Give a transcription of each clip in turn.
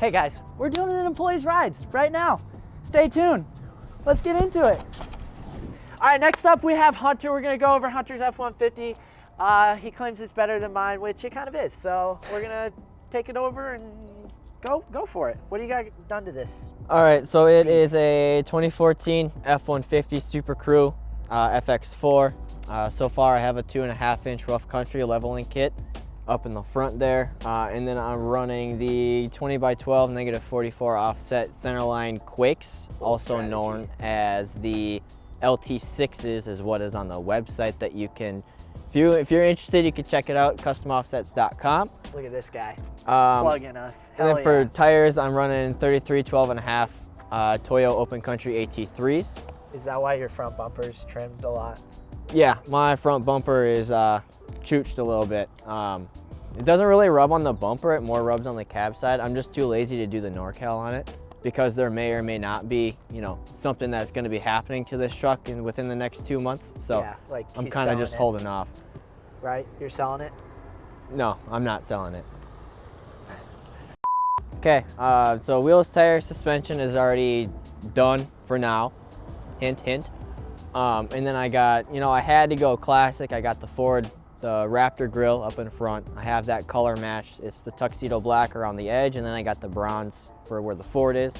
Hey guys, we're doing an employees rides right now. Stay tuned. Let's get into it. All right, next up we have Hunter. We're gonna go over Hunter's F-150. He claims it's better than mine, which it kind of is. So we're gonna take it over and go for it. What do you got done to this? All right, so it is a 2014 F-150 Super Crew FX4. So far I have a 2.5-inch rough country leveling kit up in the front there. And then I'm running the 20x12 -44 offset centerline Quakes, also known as the LT6s is what is on the website that you can, if you're interested, you can check it out, customoffsets.com. Look at this guy, plugging us. Hell and then for tires, I'm running 33 12.5 Toyo Open Country AT3s. Is that why your front bumper's trimmed a lot? Yeah, my front bumper is chooched a little bit. It doesn't really rub on the bumper, it more rubs on the cab side. I'm just too lazy to do the NorCal on it because there may or may not be, you know, something that's gonna be happening to this truck within the next 2 months. So yeah, like I'm kind of just holding off. Right, you're selling it? No, I'm not selling it. Okay, so wheels, tires, suspension is already done for now. Hint, hint. And then I got, you know, I had to go classic. I got the Ford, the Raptor grille up in front. I have that color matched. It's the tuxedo black around the edge, and then I got the bronze for where the Ford is.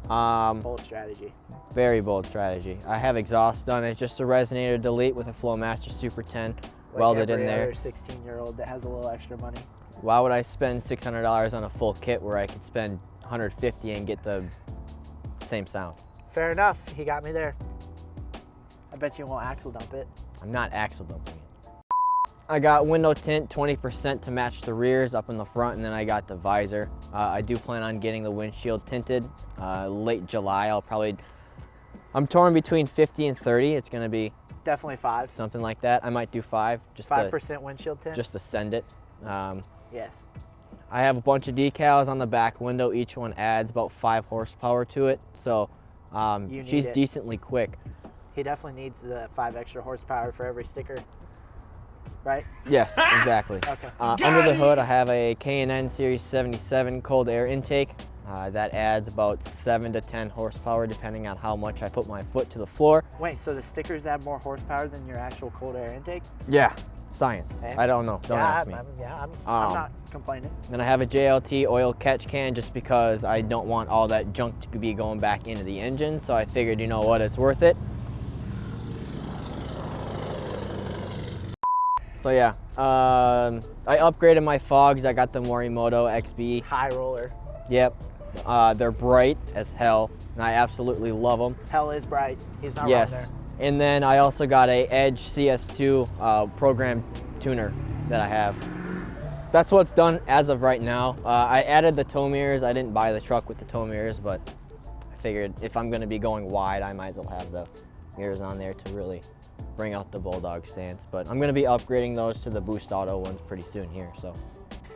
Bold strategy. Very bold strategy. I have exhaust done. It's just a resonator delete with a Flowmaster Super 10 welded in there. Like every 16-year-old that has a little extra money. Why would I spend $600 on a full kit where I could spend $150 and get the same sound? Fair enough. He got me there. I bet you won't axle dump it. I'm not axle dumping it. I got window tint 20% to match the rears up in the front, and then I got the visor. I do plan on getting the windshield tinted late July. I'm torn between 50 and 30. It's gonna be definitely 5. Something like that. I might do 5. Just 5% windshield tint? Just to send it. Yes. I have a bunch of decals on the back window. Each one adds about 5 horsepower to it. So she's decently quick. He definitely needs the 5 extra horsepower for every sticker, right? Yes, exactly. Okay. Under the hood, I have a K&N Series 77 cold air intake. That adds about 7 to 10 horsepower depending on how much I put my foot to the floor. Wait, so the stickers add more horsepower than your actual cold air intake? Yeah, science. Okay. I don't know. Don't ask me. I'm not complaining. Then I have a JLT oil catch can just because I don't want all that junk to be going back into the engine. So I figured, you know what, it's worth it. So yeah, I upgraded my fogs. I got the Morimoto XB. High roller. Yep. They're bright as hell, and I absolutely love them. Hell is bright. He's not wrong there. And then I also got a Edge CS2 program tuner that I have. That's what's done as of right now. I added the tow mirrors. I didn't buy the truck with the tow mirrors, but I figured if I'm going to be going wide, I might as well have the mirrors on there to really bring out the Bulldog stance. But I'm going to be upgrading those to the Boost Auto ones pretty soon here. So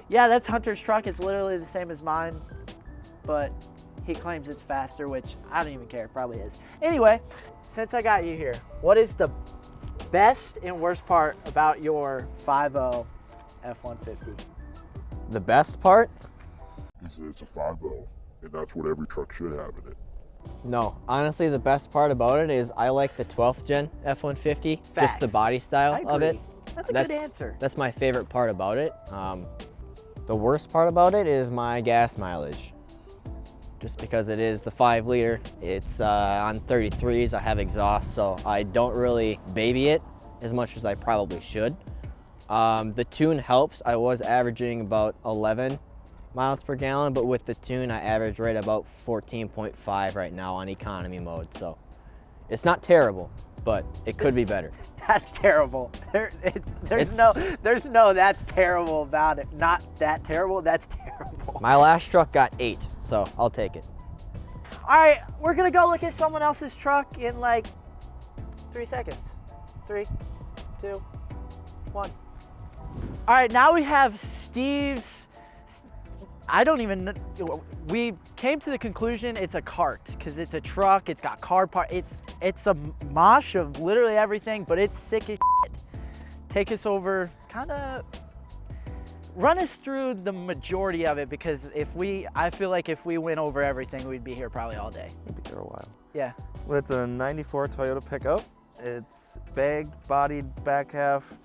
yeah, that's Hunter's truck. It's literally the same as mine, but he claims it's faster, which I don't even care. It probably is. Anyway, since I got you here, what is the best and worst part about your 5.0 F-150? The best part? It's a 5.0, and that's what every truck should have in it. No, honestly, the best part about it is I like the 12th gen F-150, just the body style of it. That's a good answer. That's my favorite part about it. The worst part about it is my gas mileage. Just because it is the 5 liter, it's on 33s, I have exhaust, so I don't really baby it as much as I probably should. The tune helps. I was averaging about 11 miles per gallon, but with the tune, I average right about 14.5 right now on economy mode. So it's not terrible, but it could be better. That's terrible. There's no that's terrible about it. Not that terrible, that's terrible. My last truck got 8, so I'll take it. All right, we're gonna go look at someone else's truck in like 3 seconds. 3, 2, 1. All right, now we have Steve's, I don't even know, we came to the conclusion it's a cart because it's a truck, it's got car part, it's a mosh of literally everything, but it's sick as shit. Take us over, kind of, run us through the majority of it, because I feel like if we went over everything, we'd be here probably all day. We'll be here a while. Yeah. Well, it's a 94 Toyota pickup. It's bagged, bodied, back half,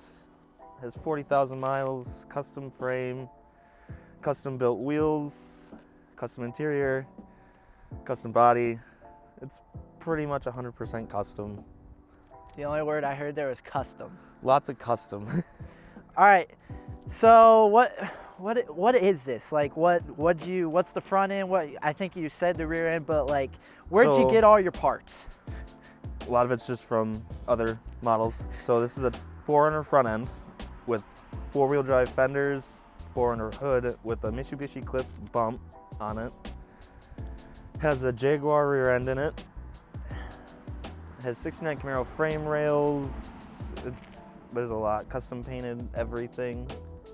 has 40,000 miles, custom frame, custom built wheels, custom interior, custom body. It's pretty much 100% custom. The only word I heard there was custom. Lots of custom. All right. So what is this? Like what's the front end? I think you said the rear end, but like where'd you So- get all your parts? A lot of it's just from other models. So this is a 4Runner front end with 4-wheel drive fenders, 4Runner hood with a Mitsubishi Clips bump on it. Has a Jaguar rear end in it. Has 69 Camaro frame rails. There's a lot. Custom painted everything.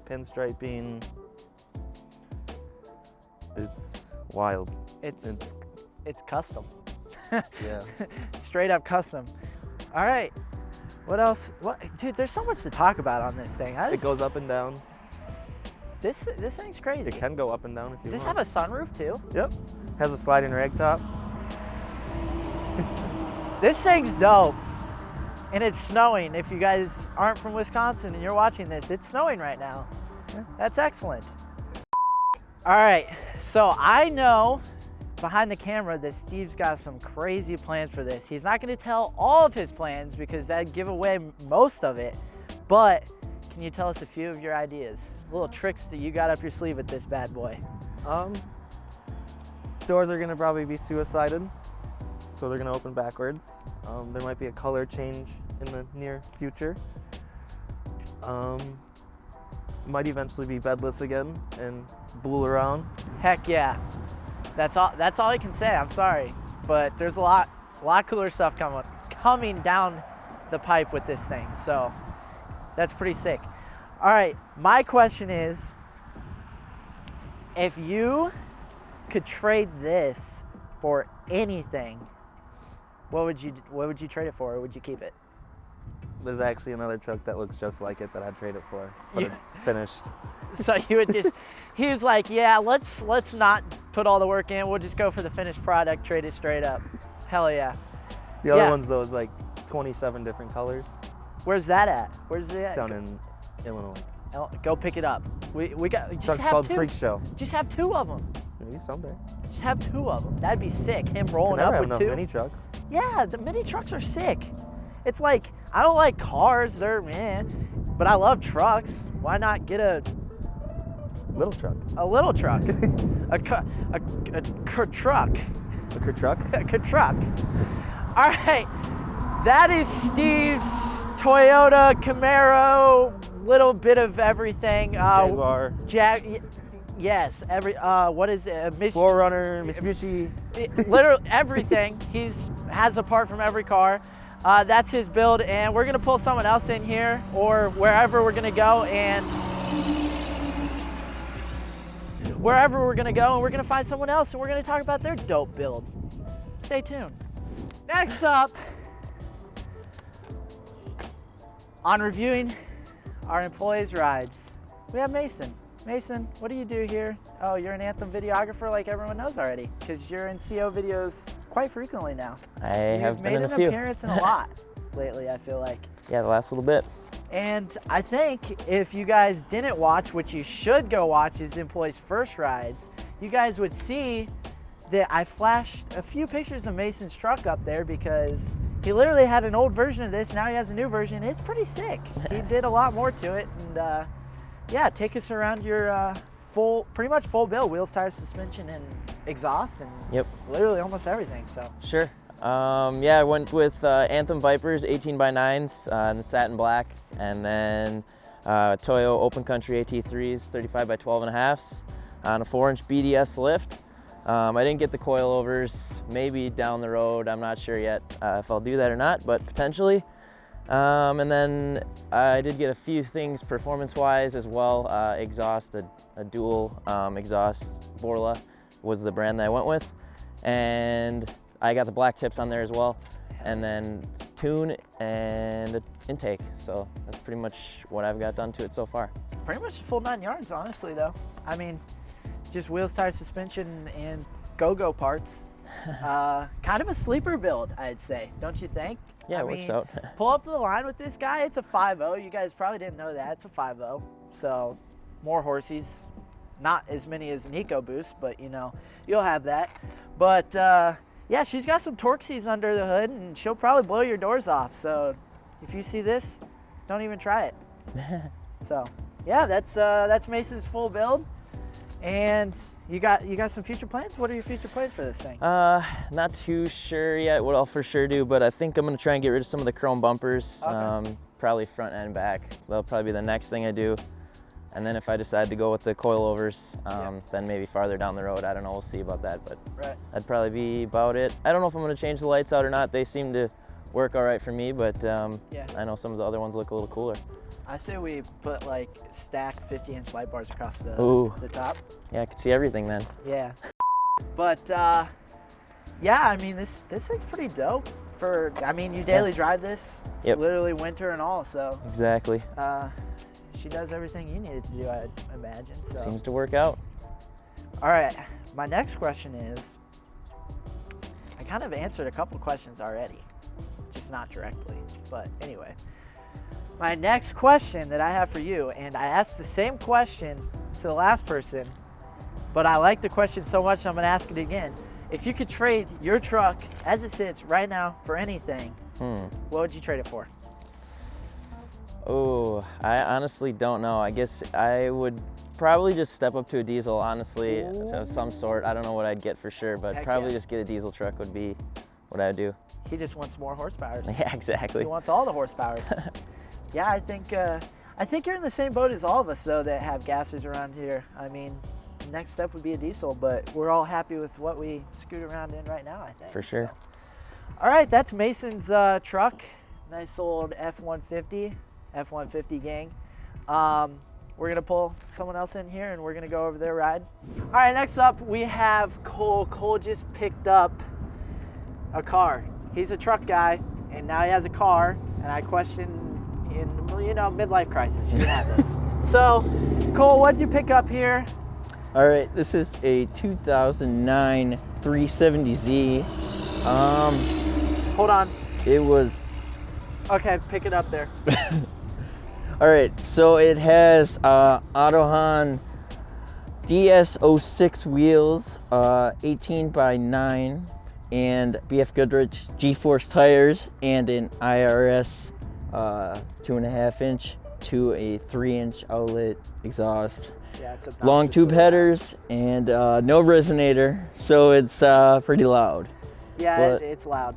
Pinstriping. It's wild. It's custom. Yeah. Straight up custom. All right. What else? Dude, there's so much to talk about on this thing. It goes up and down. This thing's crazy. It can go up and down if you Does this want. have a sunroof too? Yep. Has a sliding rag top. This thing's dope. And it's snowing. If you guys aren't from Wisconsin and you're watching this, it's snowing right now. Yeah. That's excellent. All right, so I know behind the camera that Steve's got some crazy plans for this. He's not gonna tell all of his plans because that'd give away most of it, but can you tell us a few of your ideas? Little tricks that you got up your sleeve with this bad boy. Doors are gonna probably be suicided, so they're gonna open backwards. There might be a color change in the near future. Might eventually be bedless again and bool around. Heck yeah. That's all I can say. I'm sorry, but there's a lot cooler stuff coming down the pipe with this thing. So that's pretty sick. All right, my question is, if you could trade this for anything, what would you trade it for, or would you keep it? There's actually another truck that looks just like it that I'd trade it for, but Yeah. it's finished. So you would just, he was like, yeah, let's not put all the work in. We'll just go for the finished product, trade it straight up. Hell yeah. The other Yeah. ones though is like 27 different colors. Where's that at? Where's it It's at? down in Illinois. Go pick it up. We got just Truck's have called two. Freak Show. Just have two of them. Maybe someday. Just have two of them. That'd be sick. Him We rolling never up have with enough two. mini trucks. Yeah, the mini trucks are sick. It's like, I don't like cars, they're but I love trucks. Why not get a Little truck. little truck? a truck. A truck. A truck. All right, that is Steve's Toyota Camaro, little bit of everything. Jaguar. Yes, what is it? 4Runner, Mitsubishi. Literally everything. Has a part from every car. That's his build, and we're gonna pull someone else in here or wherever we're gonna go, and we're gonna find someone else, and we're gonna talk about their dope build. Stay tuned. Next up, on reviewing our employees' rides, we have Mason. Mason, what do you do here? Oh, you're an Anthem videographer like everyone knows already, because you're in CO videos quite frequently now. I have You've been made in a an few. appearance in a lot lately, I feel like. Yeah, the last little bit. And I think if you guys didn't watch, which you should go watch, is Employees First Rides, you guys would see that I flashed a few pictures of Mason's truck up there because he literally had an old version of this. Now he has a new version. It's pretty sick. He did a lot more to it. And yeah, take us around your pretty much full build, wheels, tires, suspension, and exhaust, and Yep. literally almost everything. So Sure. Yeah, I went with Anthem Vipers 18x9s in the satin black, and then Toyo Open Country AT3s 35x12.5s on a 4-inch BDS lift. I didn't get the coilovers, maybe down the road. I'm not sure yet if I'll do that or not, but potentially. And then I did get a few things performance-wise as well. Exhaust, a dual exhaust. Borla was the brand that I went with. And I got the black tips on there as well. and then tune and intake. So that's pretty much what I've got done to it so far. Pretty much a full 9 yards, honestly, though. I mean, just wheels, tires, suspension, and go-go parts. Kind of a sleeper build, I'd say, don't you think? Yeah, I it works mean, out. Pull up to the line with this guy, it's a 5.0. You guys probably didn't know that. It's a 5.0. So, more horsies. Not as many as an EcoBoost, but, you know, you'll have that. But, yeah, she's got some Torxies under the hood, and she'll probably blow your doors off. So, if you see this, don't even try it. So, yeah, that's Mason's full build. And you got some future plans? What are your future plans for this thing? Not too sure yet what I'll for sure do, but I think I'm gonna try and get rid of some of the chrome bumpers. Okay. Probably front and back. That'll probably be the next thing I do. And then if I decide to go with the coilovers, then maybe farther down the road, I don't know, we'll see about that, but Right. that'd probably be about it. I don't know if I'm gonna change the lights out or not. They seem to work all right for me, but Yeah. I know some of the other ones look a little cooler. I say we put like stacked 50-inch light bars across the top. Yeah, I could see everything then. Yeah. But yeah, I mean this thing's pretty dope. I mean you daily drive this, Yep. literally winter and all. So Exactly. she does everything you needed to do, I'd imagine. So Seems to work out. all right, my next question is, I kind of answered a couple questions already, just not directly. But anyway. My next question that I have for you, and I asked the same question to the last person, but I like the question so much I'm gonna ask it again. If you could trade your truck as it sits right now for anything, what would you trade it for? Oh, I honestly don't know. I guess I would probably just step up to a diesel, honestly, of some sort. I don't know what I'd get for sure, but Heck probably yeah. just get a diesel truck would be what I'd do. He just wants more horsepower. Yeah, exactly. He wants all the horsepower. Yeah, I think you're in the same boat as all of us, though, that have gassers around here. I mean, the next step would be a diesel, but we're all happy with what we scoot around in right now, I think. For sure. So. All right, that's Mason's truck. Nice old F-150 gang. We're gonna pull someone else in here and we're gonna go over their ride. All right, next up we have Cole. Cole just picked up a car. He's a truck guy and now he has a car, and I question, midlife crisis, you have this. So, Cole, what'd you pick up here? All right, this is a 2009 370Z. Hold on. It was, Okay, pick it up there. all right, so it has Autohan DS06 wheels, 18x9, and BF Goodrich G-Force tires, and an IRS 2.5-inch to a 3-inch outlet exhaust. Yeah, it's Long tube headers and no resonator, so it's pretty loud. Yeah, but- it's loud.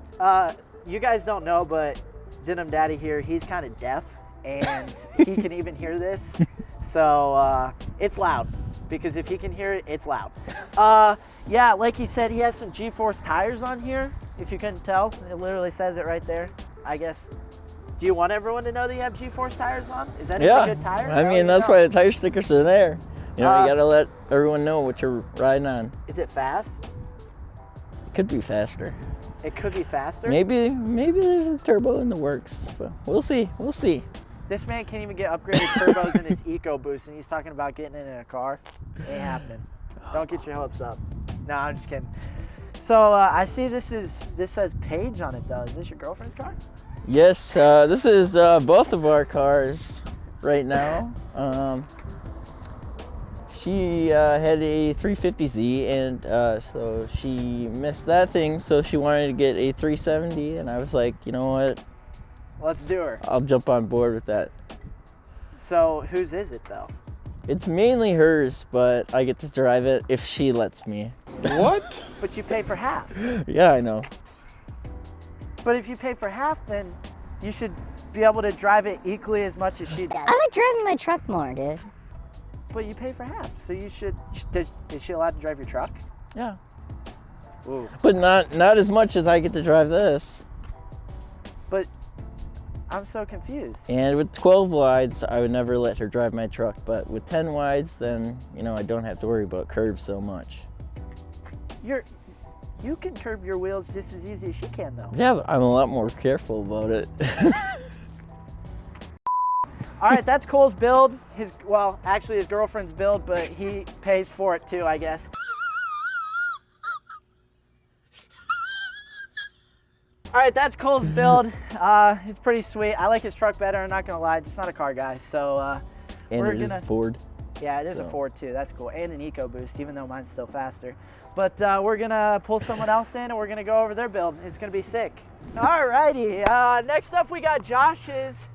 You guys don't know, but Denim Daddy here, he's kind of deaf, and he can even hear this. So it's loud, because if he can hear it, it's loud. Yeah, like he said, he has some G-Force tires on here, if you couldn't tell. It literally says it right there. I guess, do you want everyone to know that you have G-Force tires on? Is that a good tire? I mean, that's why the tire stickers are there. You know, you gotta let everyone know what you're riding on. Is it fast? It could be faster. It could be faster? Maybe there's a turbo in the works, but we'll see. This man can't even get upgraded turbos in his EcoBoost, and he's talking about getting it in a car. Ain't happening. Don't get your hopes up. No, I'm just kidding. So I see this says Paige on it though. Is this your girlfriend's car? Yes, this is both of our cars right now. She had a 350Z, and so she missed that thing, so she wanted to get a 370, and I was like, you know what? Let's do her. I'll jump on board with that. So whose is it though? It's mainly hers, but I get to drive it if she lets me. What? But you pay for half. Yeah, I know. But if you pay for half, then you should be able to drive it equally as much as she does. I like driving my truck more, dude. But you pay for half, so you should. Is she allowed to drive your truck? Yeah. Ooh. But not as much as I get to drive this. But I'm so confused. And with 12 wides, I would never let her drive my truck. But with 10 wides, then, you know, I don't have to worry about curbs so much. You can curb your wheels just as easy as she can, though. Yeah, but I'm a lot more careful about it. All right, that's Cole's build. Actually his girlfriend's build, but he pays for it too, I guess. All right, that's Cole's build. It's pretty sweet. I like his truck better, I'm not gonna lie, just not a car guy. So And we're it is gonna, Ford. yeah, it is a so. Ford too, that's cool. And an EcoBoost, even though mine's still faster. But we're gonna pull someone else in and we're gonna go over their build. It's gonna be sick. All righty, next up we got Josh's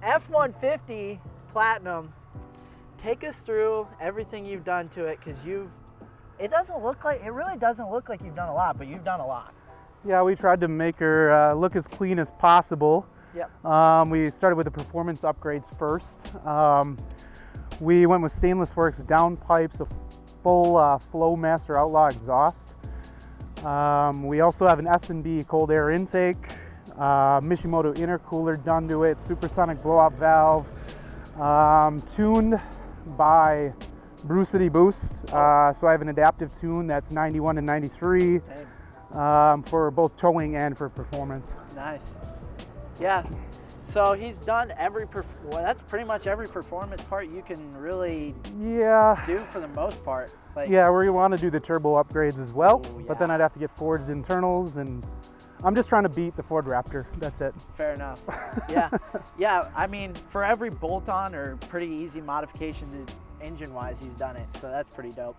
F-150 Platinum. Take us through everything you've done to it, because it really doesn't look like you've done a lot, but you've done a lot. Yeah, we tried to make her look as clean as possible. Yep. We started with the performance upgrades first. We went with Stainless Works downpipes, a full Flowmaster Outlaw exhaust. We also have an S&B cold air intake, Mishimoto intercooler done to it, supersonic blowout valve, tuned by Brew City Boost. So I have an adaptive tune that's 91 and 93 for both towing and for performance. Nice. Yeah. So he's done that's pretty much every performance part you can really do for the most part. Like, yeah, we want to do the turbo upgrades as well, Ooh, but then yeah. I'd have to get forged internals, and I'm just trying to beat the Ford Raptor. That's it. Fair enough. Yeah. Yeah, I mean, for every bolt-on or pretty easy modification engine-wise, he's done it, so that's pretty dope.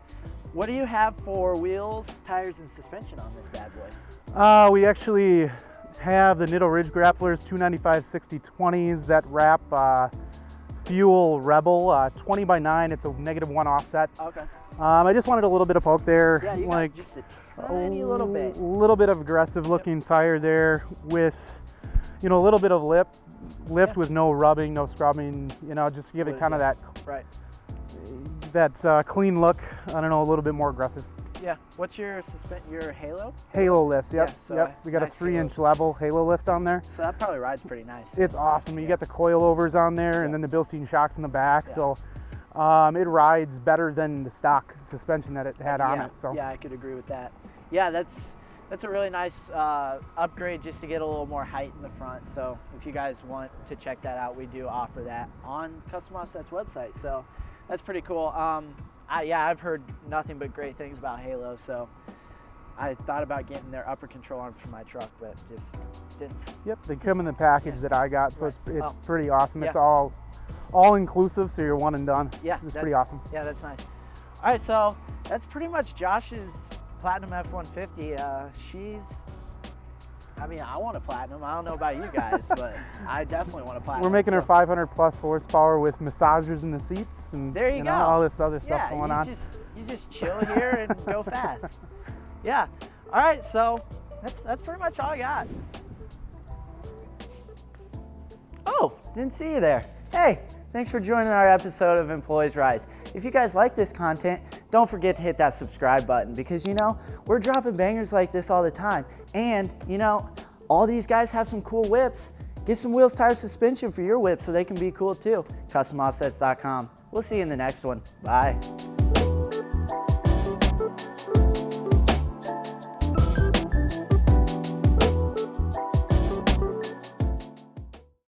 What do you have for wheels, tires, and suspension on this bad boy? We actually have the Nitto Ridge Grapplers 295 60/20s that wrap Fuel Rebel 20x9. It's a -1 offset. Okay. I just wanted a little bit of poke there, Yeah, you like got just a tiny little bit. a little bit of aggressive looking tire there with, a little bit of lift with no rubbing, no scrubbing, just to give it kind of that Right. clean look. I don't know, a little bit more aggressive. Yeah. What's your Halo? Halo lifts, yep, Yeah, so yep. We got nice a 3-inch level Halo lift on there. So that probably rides pretty nice. It's awesome. You got the coilovers on there, and then the built-in shocks in the back. Yeah. So it rides better than the stock suspension that it had on it. So yeah, I could agree with that. Yeah, that's a really nice upgrade just to get a little more height in the front. So if you guys want to check that out, we do offer that on Custom Offset's website. So that's pretty cool. I've heard nothing but great things about Halo, so I thought about getting their upper control arm for my truck, but just didn't. Yep, they come in the package that I got, so Right. it's pretty awesome. Yeah. It's all inclusive, so you're one and done. Yeah, it's pretty awesome. Yeah, that's nice. All right, so that's pretty much Josh's Platinum F-150. I want a Platinum. I don't know about you guys, but I definitely want a Platinum. We're making her so- 500 plus horsepower with massagers in the seats, and There you go. all this other stuff Yeah, going on. you just chill here and go fast. Yeah. All right, so that's pretty much all I got. Oh, didn't see you there. Hey, thanks for joining our episode of Employees Rides. If you guys like this content, don't forget to hit that subscribe button, because we're dropping bangers like this all the time. And all these guys have some cool whips. Get some wheels, tires, suspension for your whip so they can be cool too. CustomOffsets.com. We'll see you in the next one. Bye.